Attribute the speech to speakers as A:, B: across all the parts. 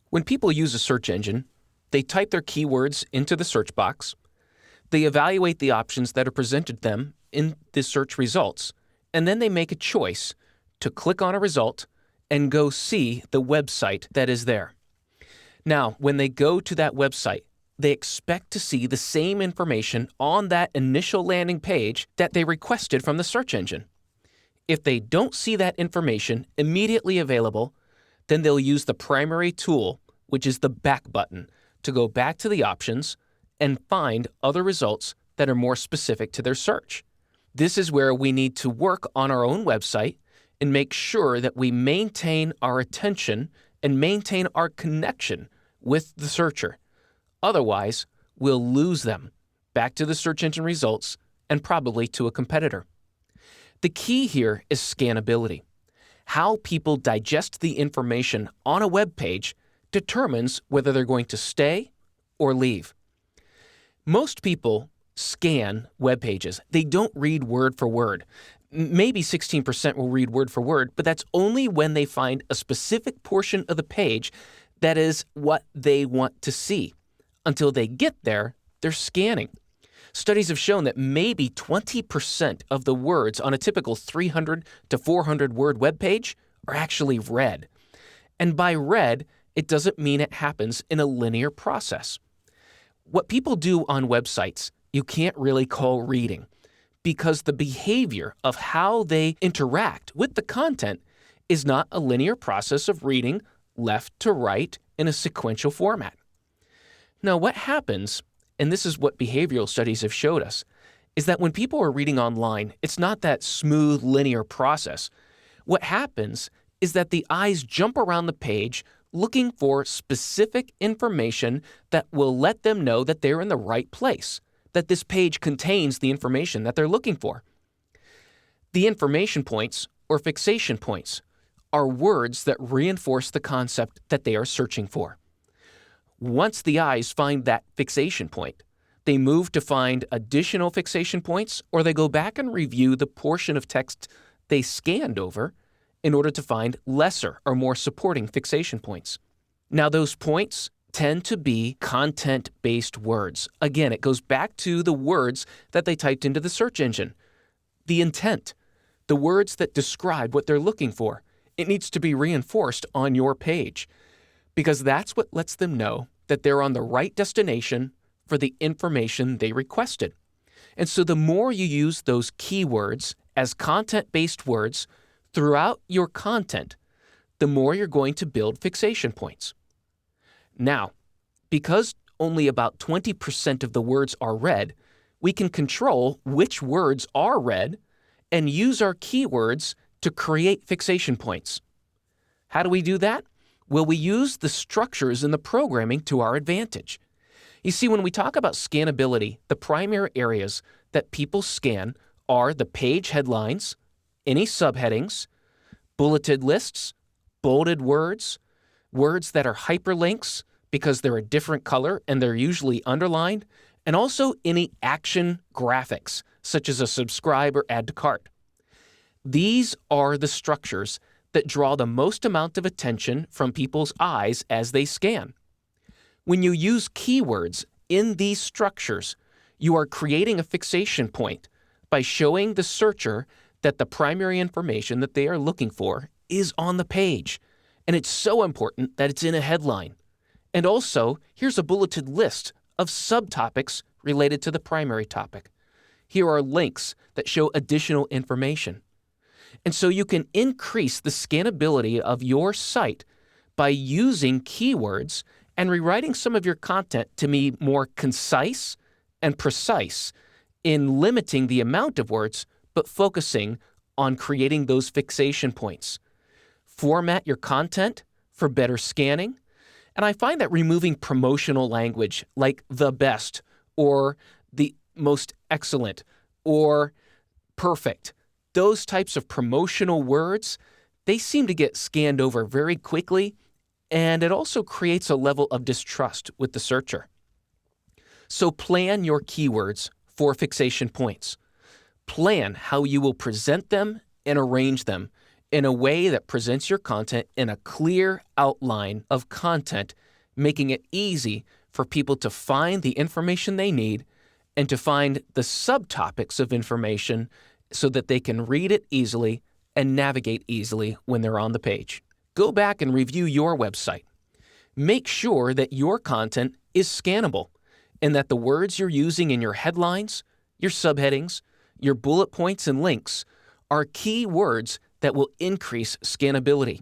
A: When people use a search engine, they type their keywords into the search box, they evaluate the options that are presented them in the search results, and then they make a choice to click on a result and go see the website that is there. Now, when they go to that website, they expect to see the same information on that initial landing page that they requested from the search engine. If they don't see that information immediately available, then they'll use the primary tool, which is the back button, to go back to the options and find other results that are more specific to their search. This is where we need to work on our own website and make sure that we maintain our attention and maintain our connection with the searcher. Otherwise, we'll lose them back to the search engine results and probably to a competitor. The key here is scannability. How people digest the information on a web page determines whether they're going to stay or leave. Most people scan web pages. They don't read word for word. Maybe 16% will read word for word, but that's only when they find a specific portion of the page that is what they want to see. Until they get there, they're scanning. Studies have shown that maybe 20% of the words on a typical 300 to 400 word web page are actually read. And by read, it doesn't mean it happens in a linear process. What people do on websites, you can't really call reading, because the behavior of how they interact with the content is not a linear process of reading left to right in a sequential format. Now, what happens, and this is what behavioral studies have showed us, is that when people are reading online, it's not that smooth linear process. What happens is that the eyes jump around the page looking for specific information that will let them know that they're in the right place, that this page contains the information that they're looking for. The information points, or fixation points, are words that reinforce the concept that they are searching for. Once the eyes find that fixation point, they move to find additional fixation points, or they go back and review the portion of text they scanned over in order to find lesser or more supporting fixation points. Now, those points tend to be content-based words. Again, it goes back to the words that they typed into the search engine. The intent, the words that describe what they're looking for. It needs to be reinforced on your page, because that's what lets them know that they're on the right destination for the information they requested. And so the more you use those keywords as content-based words throughout your content, the more you're going to build fixation points. Now, because only about 20% of the words are read, we can control which words are read and use our keywords to create fixation points. How do we do that? Well, we use the structures in the programming to our advantage. You see, when we talk about scannability, the primary areas that people scan are the page headlines, any subheadings, bulleted lists, bolded words, words that are hyperlinks because they're a different color and they're usually underlined, and also any action graphics, such as a subscribe or add to cart. These are the structures that draw the most amount of attention from people's eyes as they scan. When you use keywords in these structures, you are creating a fixation point by showing the searcher that the primary information that they are looking for is on the page. And it's so important that it's in a headline. And also, here's a bulleted list of subtopics related to the primary topic. Here are links that show additional information. And so you can increase the scannability of your site by using keywords and rewriting some of your content to be more concise and precise in limiting the amount of words, but focusing on creating those fixation points. Format your content for better scanning. And I find that removing promotional language like the best or the most excellent or perfect, those types of promotional words, they seem to get scanned over very quickly, and it also creates a level of distrust with the searcher. So plan your keywords for fixation points. Plan how you will present them and arrange them in a way that presents your content in a clear outline of content, making it easy for people to find the information they need and to find the subtopics of information so that they can read it easily and navigate easily when they're on the page. Go back and review your website. Make sure that your content is scannable and that the words you're using in your headlines, your subheadings, your bullet points and links are key words that will increase scannability.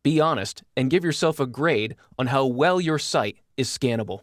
A: Be honest and give yourself a grade on how well your site is scannable.